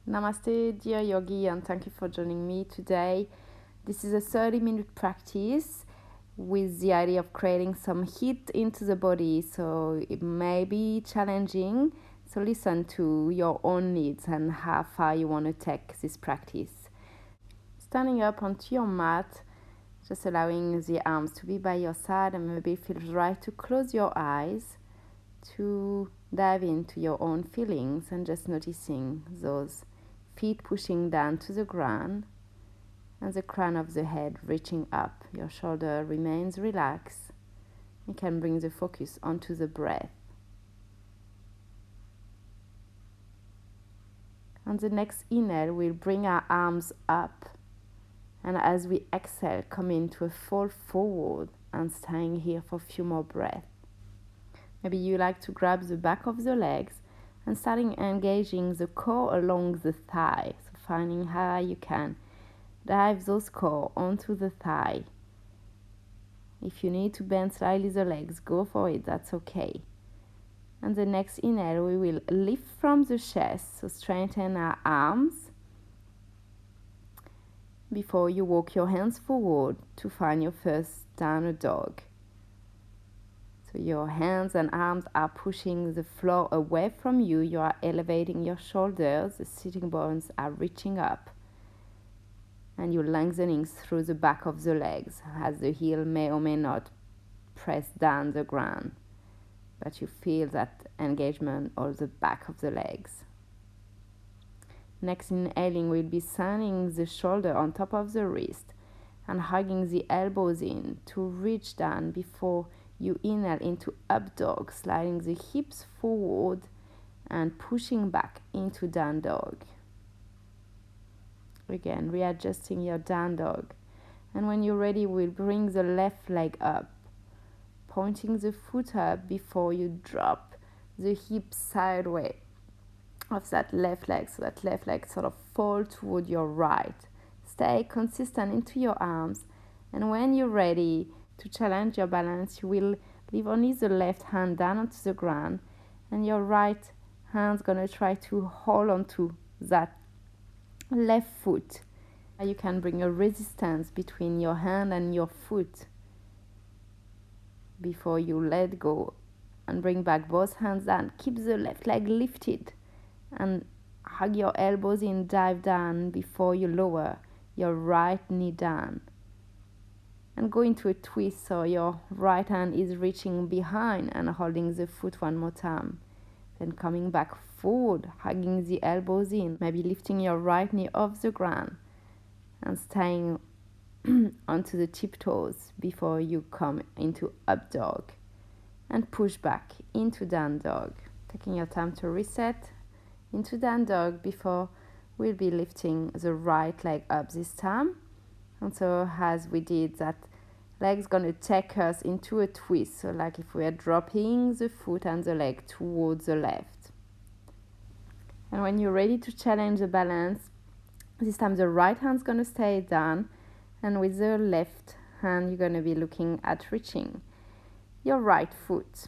Namaste, dear yogi, and thank you for joining me today. This is a 30-minute practice with the idea of creating some heat into the body, so it may be challenging. So listen to your own needs and how far you want to take this practice. Standing up onto your mat, just allowing the arms to be by your side, and maybe it feels right to close your eyes to dive into your own feelings and just noticing those feet pushing down to the ground and the crown of the head reaching up. Your shoulder remains relaxed. You can bring the focus onto the breath. On the next inhale, we'll bring our arms up, and as we exhale, come into a fold forward and staying here for a few more breaths. Maybe you like to grab the back of the legs and starting engaging the core along the thigh. So finding how you can dive those core onto the thigh. If you need to bend slightly the legs, go for it, that's okay. And the next inhale, we will lift from the chest, so straighten our arms before you walk your hands forward to find your first downward dog. So your hands and arms are pushing the floor away from you. You are elevating your shoulders. The sitting bones are reaching up. And you're lengthening through the back of the legs as the heel may or may not press down the ground. But you feel that engagement of the back of the legs. Next inhaling, we'll be sunning the shoulder on top of the wrist and hugging the elbows in to reach down before you inhale into up dog, sliding the hips forward and pushing back into down dog. Again, readjusting your down dog. And when you're ready, we'll bring the left leg up, pointing the foot up before you drop the hip sideways of that left leg, so that left leg sort of fall toward your right. Stay consistent into your arms, and when you're ready to challenge your balance, you will leave only the left hand down onto the ground, and your right hand's gonna try to hold onto that left foot. You can bring a resistance between your hand and your foot before you let go and bring back both hands down. Keep the left leg lifted and hug your elbows in, dive down before you lower your right knee down. And go into a twist, so your right hand is reaching behind and holding the foot one more time. Then coming back forward, hugging the elbows in, maybe lifting your right knee off the ground and staying onto the tiptoes before you come into up dog and push back into down dog. Taking your time to reset into down dog before we'll be lifting the right leg up this time. And so as we did, that leg's gonna take us into a twist, so like if we are dropping the foot and the leg towards the left. And when you're ready to challenge the balance, this time the right hand's gonna stay down, and with the left hand you're gonna be looking at reaching your right foot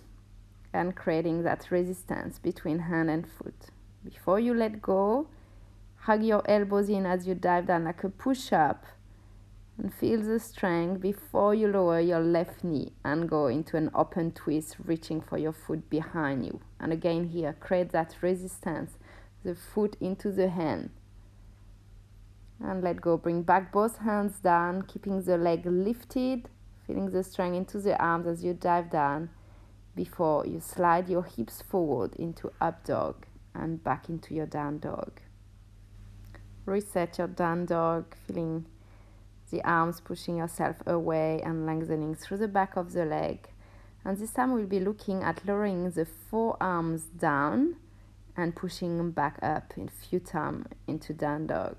and creating that resistance between hand and foot. Before you let go, hug your elbows in as you dive down like a push-up, and feel the strength before you lower your left knee and go into an open twist, reaching for your foot behind you. And again here, create that resistance, the foot into the hand. And let go, bring back both hands down, keeping the leg lifted, feeling the strength into the arms as you dive down before you slide your hips forward into up dog and back into your down dog. Reset your down dog, feeling the arms pushing yourself away and lengthening through the back of the leg. And this time we'll be looking at lowering the forearms down and pushing them back up in a few times into down dog.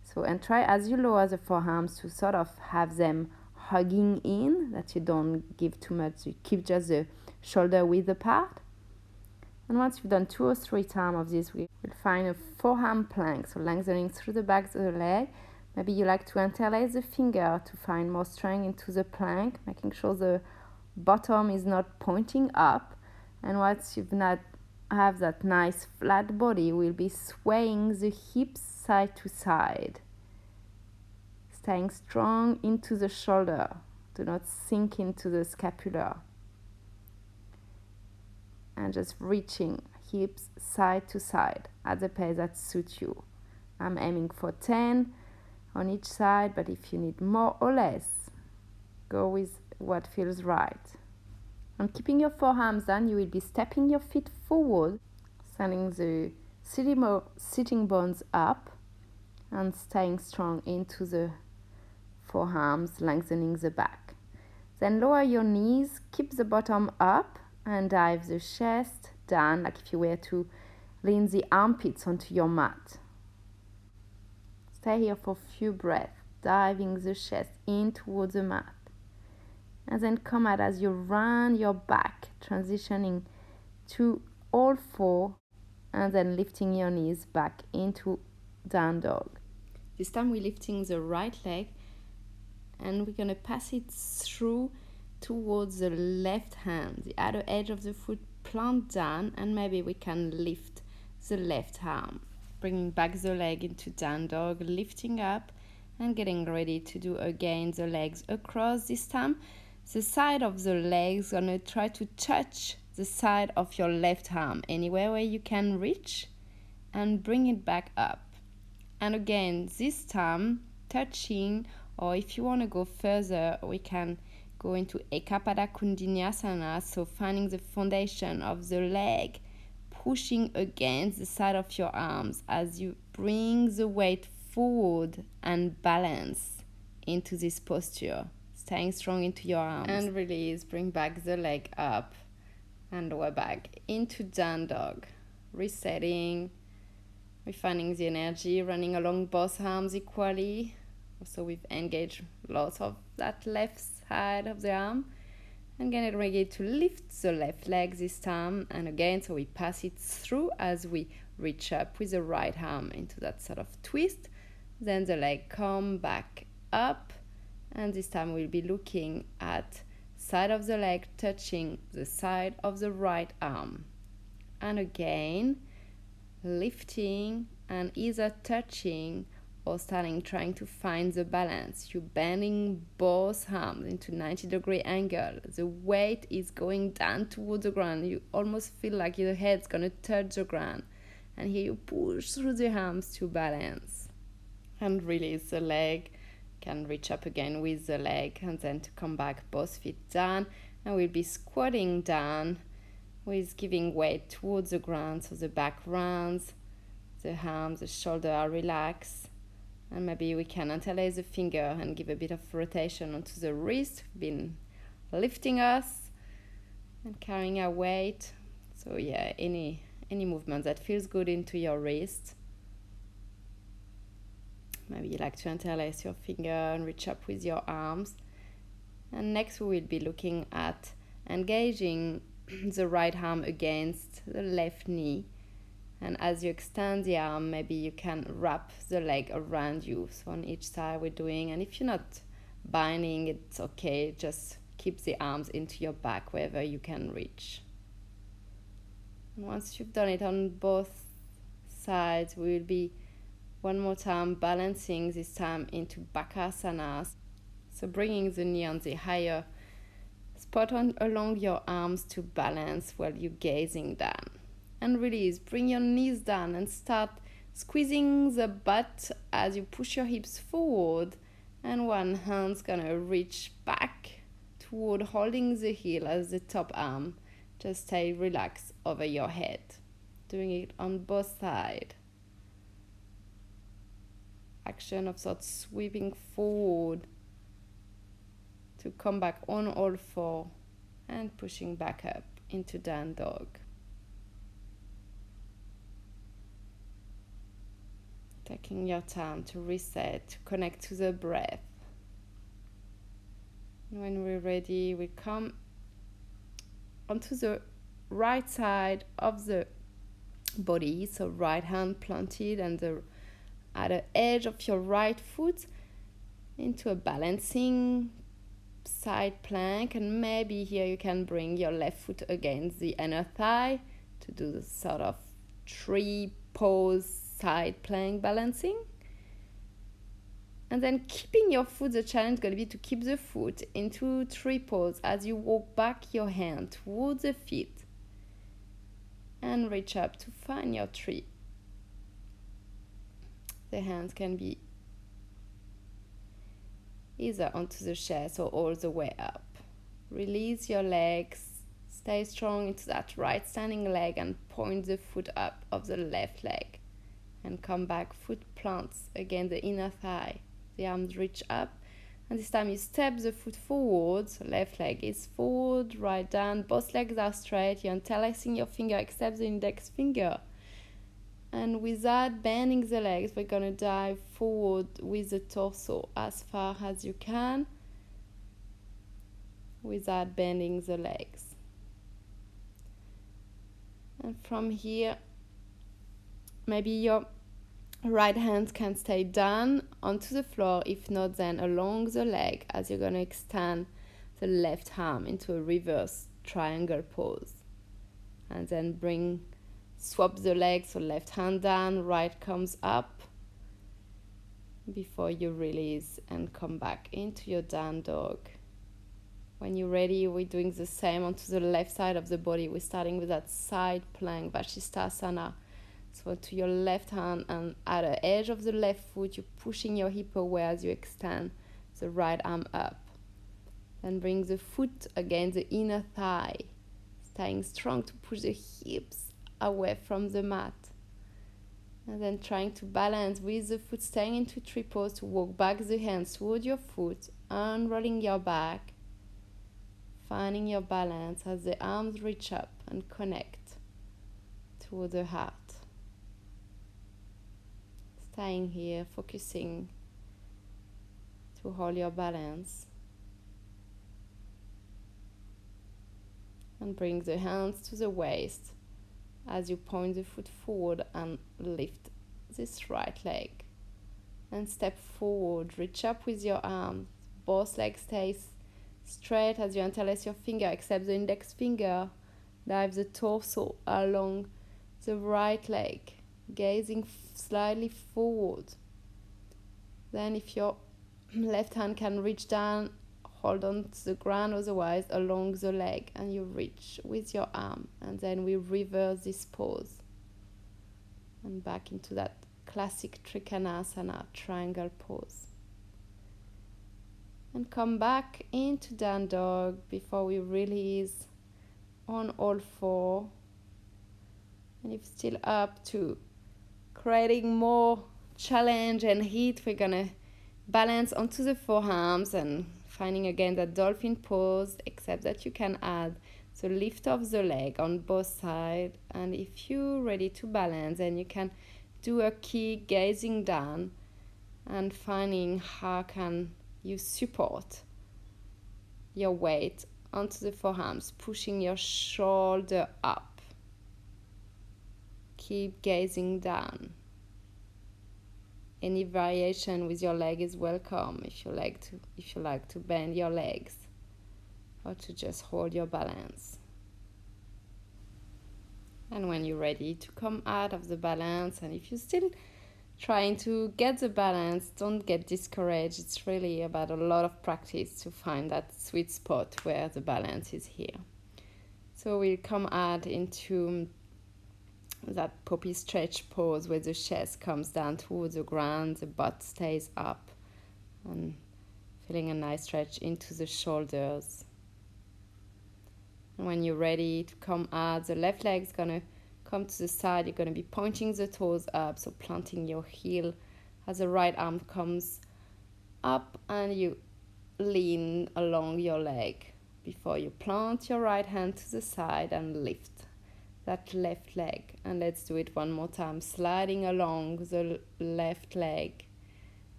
So, and try as you lower the forearms to sort of have them hugging in, that you don't give too much, you keep just the shoulder width apart. And once you've done 2 or 3 times of this, we'll find a forehand plank, so lengthening through the back of the leg. Maybe you like to interlace the finger to find more strength into the plank, making sure the bottom is not pointing up. And once you've not have that nice flat body, we'll be swaying the hips side to side. Staying strong into the shoulder. Do not sink into the scapula. And just reaching hips side to side at the pace that suits you. I'm aiming for 10 on each side, but if you need more or less, go with what feels right. And keeping your forearms down, you will be stepping your feet forward, sending the sitting bones up, and staying strong into the forearms, lengthening the back. Then lower your knees, keep the bottom up, and dive the chest down, like if you were to lean the armpits onto your mat. Stay here for a few breaths, diving the chest in towards the mat. And then come out as you round your back, transitioning to all four, and then lifting your knees back into down dog. This time we're lifting the right leg, and we're going to pass it through towards the left hand, the outer edge of the foot plant down, and maybe we can lift the left arm. Bringing back the leg into down dog, lifting up and getting ready to do again the legs across. This time the side of the legs gonna try to touch the side of your left arm anywhere where you can reach, and bring it back up. And again, this time touching, or if you want to go further, we can go into Eka Pada Kundinyasana, so finding the foundation of the leg, pushing against the side of your arms as you bring the weight forward and balance into this posture, staying strong into your arms. And release, bring back the leg up and lower back into down dog, resetting, refining the energy, running along both arms equally. So we've engaged lots of that left side of the arm, and getting ready to lift the left leg this time. And again, so we pass it through as we reach up with the right arm into that sort of twist. Then the leg come back up, and this time we'll be looking at side of the leg touching the side of the right arm. And again, lifting and either touching or trying to find the balance. You're bending both arms into 90-degree angle. The weight is going down towards the ground. You almost feel like your head's gonna touch the ground. And here you push through the arms to balance. And release the leg. Can reach up again with the leg, and then to come back both feet down. And we'll be squatting down with giving weight towards the ground, so the back rounds, the arms, the shoulder are relaxed. And maybe we can interlace the finger and give a bit of rotation onto the wrist. Been lifting us and carrying our weight. So yeah, any movement that feels good into your wrist. Maybe you like to interlace your finger and reach up with your arms. And next we will be looking at engaging the right arm against the left knee. And as you extend the arm, maybe you can wrap the leg around you. So on each side we're doing, and if you're not binding, it's okay. Just keep the arms into your back wherever you can reach. And once you've done it on both sides, we will be one more time balancing, this time into Bakasana. So bringing the knee on the higher spot along your arms to balance while you're gazing down. And release, bring your knees down and start squeezing the butt as you push your hips forward, and one hand's gonna reach back toward holding the heel as the top arm. Just stay relaxed over your head. Doing it on both sides. Action of sort sweeping forward to come back on all four and pushing back up into down dog. Taking your time to reset, to connect to the breath. And when we're ready, we come onto the right side of the body, so right hand planted and the outer edge of your right foot into a balancing side plank. And maybe here you can bring your left foot against the inner thigh to to do this sort of tree pose side plank balancing. And then keeping your foot, the challenge is going to be to keep the foot into tree pose as you walk back your hand towards the feet and reach up to find your tree. The hands can be either onto the chest or all the way up. Release your legs, stay strong into that right standing leg and point the foot up of the left leg. And come back, foot plants against the inner thigh. The arms reach up, and this time you step the foot forward, so left leg is forward, right down, both legs are straight, you're interlacing your finger except the index finger. And without bending the legs, we're going to dive forward with the torso as far as you can, without bending the legs. And from here, maybe your right hand can stay down onto the floor, if not then along the leg as you're going to extend the left arm into a reverse triangle pose. And then swap the legs, so left hand down, right comes up before you release and come back into your down dog. When you're ready, we're doing the same onto the left side of the body. We're starting with that side plank, Vashisthasana. So to your left hand and at the edge of the left foot, you're pushing your hip away as you extend the right arm up. Then bring the foot against the inner thigh, staying strong to push the hips away from the mat. And then trying to balance with the foot staying into tree pose to walk back the hands toward your foot, unrolling your back, finding your balance as the arms reach up and connect toward the heart. Staying here, focusing to hold your balance. And bring the hands to the waist as you point the foot forward and lift this right leg. And step forward, reach up with your arms. Both legs stay straight as you interlace your finger, except the index finger. Dive the torso along the right leg, gazing slightly forward. Then if your left hand can reach down, hold on to the ground, otherwise along the leg, and you reach with your arm. And then we reverse this pose and back into that classic Trikonasana triangle pose. And come back into down dog before we release on all four. And if still up to creating more challenge and heat, we're gonna balance onto the forearms and finding again that dolphin pose, except that you can add the lift of the leg on both sides. And if you're ready to balance, then you can do a kick gazing down and finding how can you support your weight onto the forearms, pushing your shoulder up. Keep gazing down. Any variation with your leg is welcome if you like to bend your legs or to just hold your balance. And when you're ready to come out of the balance, and if you're still trying to get the balance, don't get discouraged. It's really about a lot of practice to find that sweet spot where the balance is here. So we'll come out into that poppy stretch pose where the chest comes down towards the ground, the butt stays up, and feeling a nice stretch into the shoulders. And when you're ready to come out, the left leg is going to come to the side. You're going to be pointing the toes up, so planting your heel as the right arm comes up and you lean along your leg before you plant your right hand to the side and lift that left leg. And let's do it one more time, sliding along the left leg,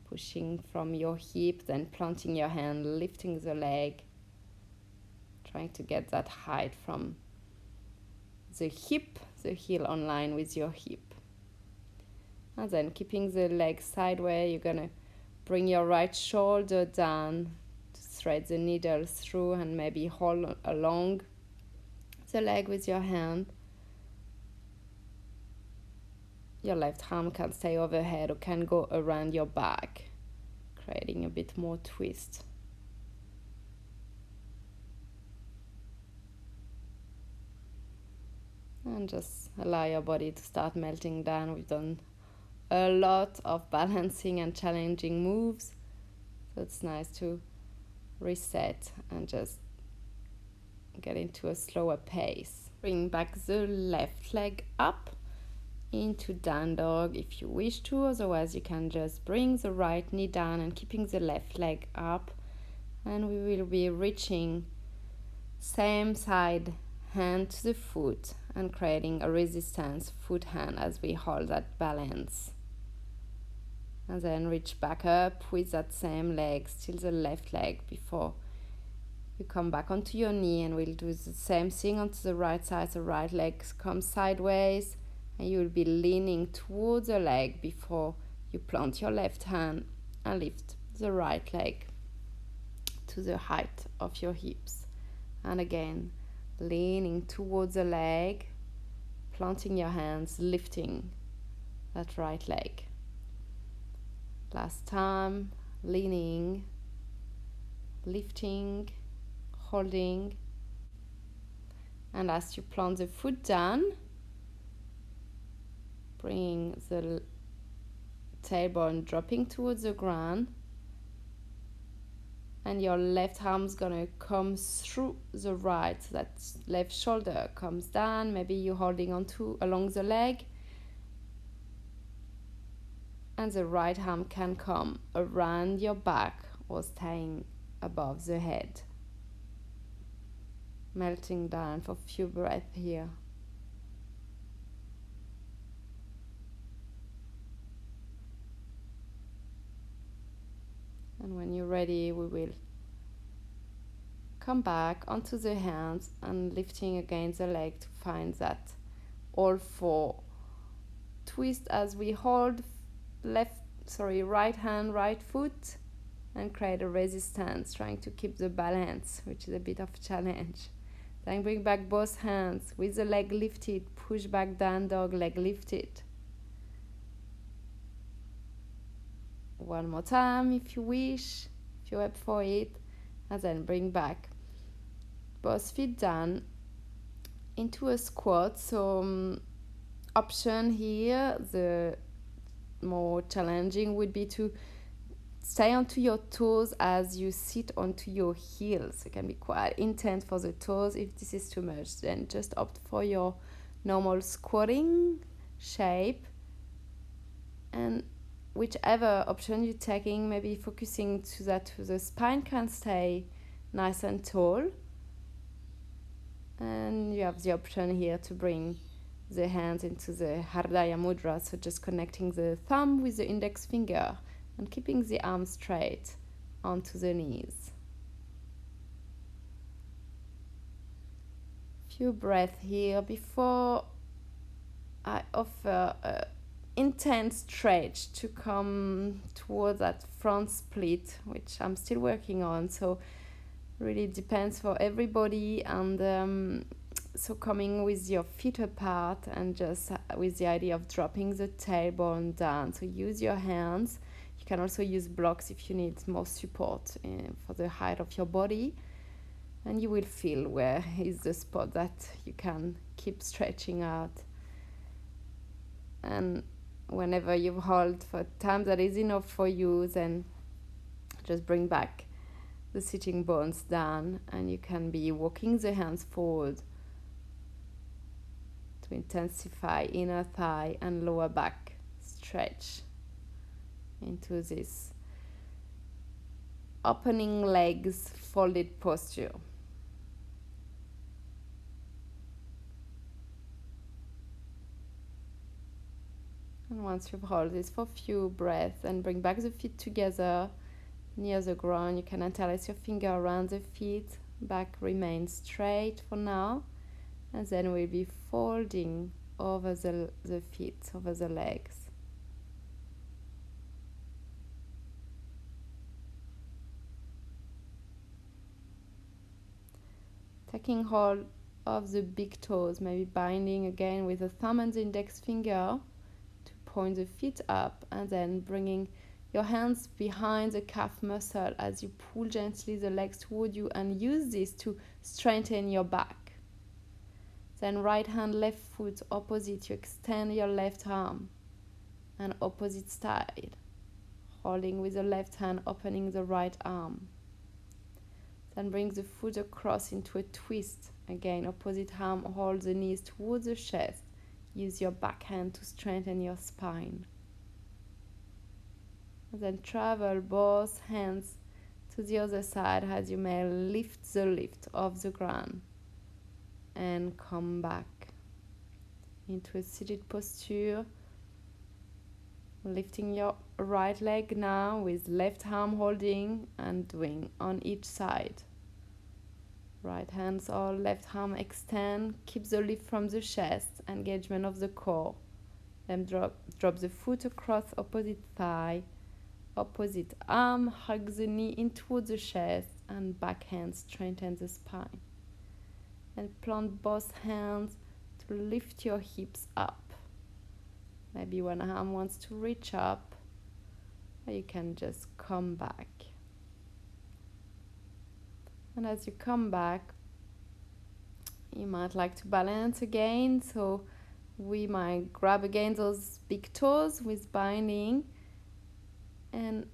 pushing from your hip, then planting your hand, lifting the leg, trying to get that height from the hip, the heel on line with your hip. And then keeping the leg sideways, you're gonna bring your right shoulder down to thread the needle through and maybe hold along the leg with your hand. Your left arm can stay overhead or can go around your back, creating a bit more twist. And just allow your body to start melting down. We've done a lot of balancing and challenging moves, so it's nice to reset and just get into a slower pace. Bring back the left leg up into down dog if you wish to, otherwise you can just bring the right knee down and keeping the left leg up, and we will be reaching same side hand to the foot and creating a resistance foot hand as we hold that balance, and then reach back up with that same leg, still the left leg, before you come back onto your knee, and we'll do the same thing onto the right side. The right leg comes sideways and you will be leaning towards the leg before you plant your left hand and lift the right leg to the height of your hips. And again, leaning towards the leg, planting your hands, lifting that right leg. Last time, leaning, lifting, holding, and as you plant the foot down, bringing the tailbone dropping towards the ground, and your left arm's gonna come through the right, so that left shoulder comes down. Maybe you're holding onto along the leg, and the right arm can come around your back or staying above the head. Melting down for a few breaths here. And when you're ready, we will come back onto the hands and lifting again the leg to find that all four twist as we hold right hand, right foot, and create a resistance, trying to keep the balance, which is a bit of a challenge. Then bring back both hands with the leg lifted, push back down dog, leg lifted. One more time if you wish, if you're up for it, and then bring back both feet down into a squat. So option here, the more challenging would be to stay onto your toes as you sit onto your heels. It can be quite intense for the toes. If this is too much, then just opt for your normal squatting shape, and whichever option you're taking, maybe focusing to that the spine can stay nice and tall, and you have the option here to bring the hands into the Hardaya Mudra, so just connecting the thumb with the index finger and keeping the arms straight onto the knees. Few breaths here before I offer a intense stretch to come towards that front split, which I'm still working on, so really depends for everybody. And so coming with your feet apart and just with the idea of dropping the tailbone down, so use your hands. You can also use blocks if you need more support for the height of your body, and you will feel where is the spot that you can keep stretching out. And whenever you hold for time that is enough for you, then just bring back the sitting bones down, and you can be walking the hands forward to intensify inner thigh and lower back stretch into this opening legs folded posture. And once you've held this for a few breaths, and bring back the feet together near the ground. You can interlace your finger around the feet. Back remains straight for now. And then we'll be folding over the feet, over the legs. Taking hold of the big toes, maybe binding again with the thumb and the index finger to point the feet up and then bringing your hands behind the calf muscle as you pull gently the legs toward you, and use this to strengthen your back. Then right hand, left foot opposite. You extend your left arm and opposite side, holding with the left hand, opening the right arm. Then bring the foot across into a twist. Again, opposite arm, hold the knees towards the chest. Use your back hand to strengthen your spine. And then travel both hands to the other side as you may lift the lift off the ground. And come back into a seated posture. Lifting your right leg now with left arm holding and doing on each side. Right hands or left arm extend. Keep the lift from the chest, engagement of the core. Then drop the foot across opposite thigh. Opposite arm, hug the knee in towards the chest, and back hand strengthen the spine. And plant both hands to lift your hips up. Maybe one arm wants to reach up, or you can just come back. And as you come back, you might like to balance again. So we might grab again those big toes with binding and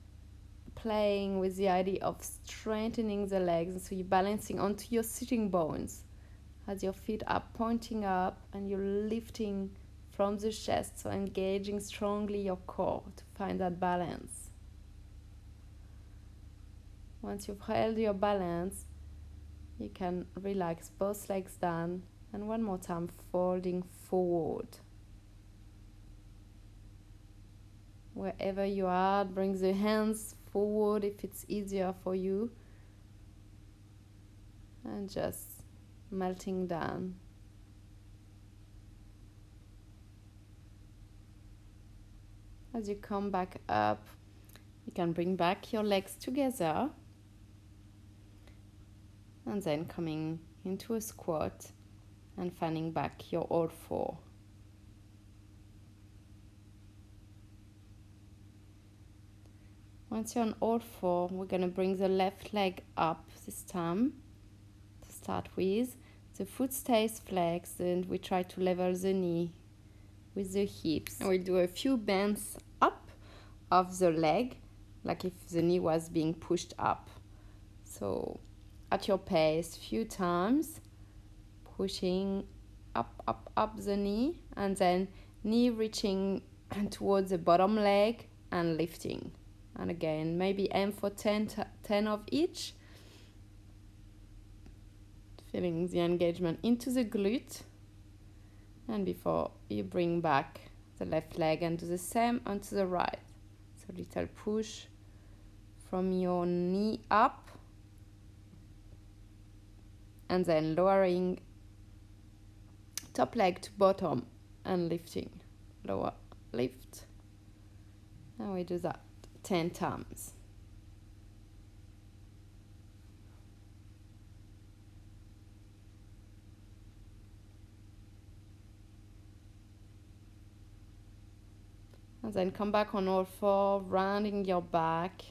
playing with the idea of strengthening the legs. And so you're balancing onto your sitting bones as your feet are pointing up and you're lifting from the chest, so engaging strongly your core to find that balance. Once you've held your balance, you can relax both legs down, and one more time folding forward. Wherever you are, bring the hands forward if it's easier for you, and just melting down. As you come back up, you can bring back your legs together and then coming into a squat and fanning back your all four. Once you're on all four, we're going to bring the left leg up this time to start with. The foot stays flexed and we try to level the knee with the hips. And we'll do a few bends up of the leg, like if the knee was being pushed up. So at your pace, few times, pushing up the knee, and then knee reaching towards the bottom leg and lifting. And again, maybe aim for 10 of each. Feeling the engagement into the glute. And before you bring back the left leg and do the same onto the right. So little push from your knee up. And then lowering top leg to bottom and lifting. Lower, lift. And we do that 10 times. And then come back on all four, rounding your back.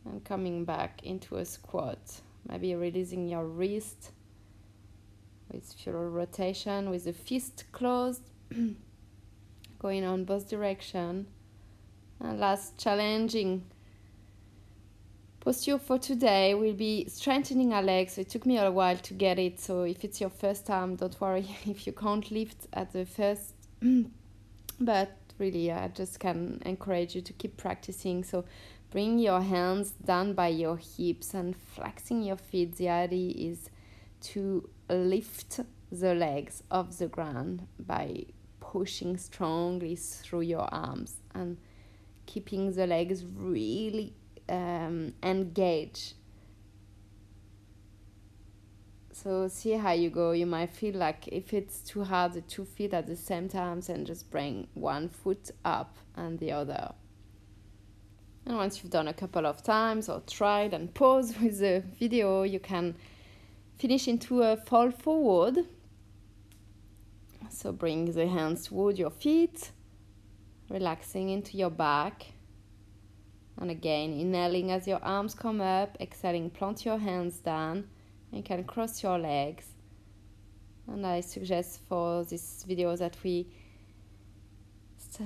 And coming back into a squat. Maybe releasing your wrist with full rotation, with the fist closed, going on both directions. And last challenging posture for today will be strengthening our legs. So it took me a while to get it, so if it's your first time, don't worry if you can't lift at the first. But really, I just can encourage you to keep practicing. So bring your hands down by your hips and flexing your feet. The idea is to lift the legs off the ground by pushing strongly through your arms and keeping the legs really engaged. So see how you go. You might feel like if it's too hard, the 2 feet at the same time, then just bring one foot up and the other. And once you've done a couple of times or tried and pause with the video, you can finish into a fall forward. So bring the hands toward your feet, relaxing into your back. And again, inhaling as your arms come up, exhaling, plant your hands down. You can cross your legs. And I suggest for this video that we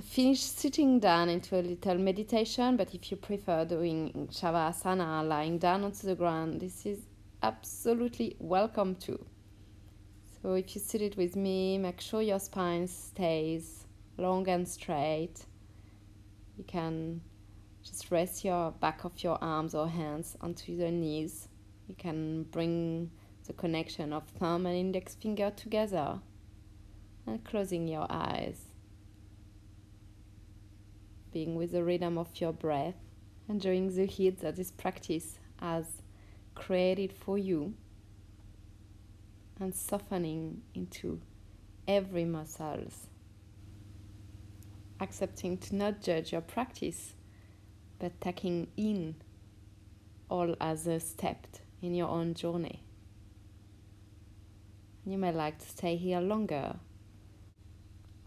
finish sitting down into a little meditation, but if you prefer doing Shavasana, lying down onto the ground, this is absolutely welcome too. So if you sit it with me, make sure your spine stays long and straight. You can just rest your back of your arms or hands onto the knees. You can bring the connection of thumb and index finger together and closing your eyes. Being with the rhythm of your breath, enjoying the heat that this practice has created for you, and softening into every muscles. Accepting to not judge your practice, but taking in all as a step in your own journey. You may like to stay here longer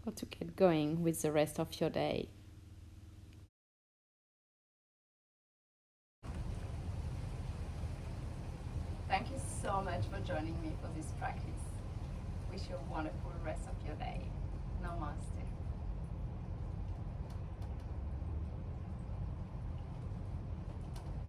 or to get going with the rest of your day. Thank you so much for joining me for this practice. Wish you a wonderful rest of your day. Namaste.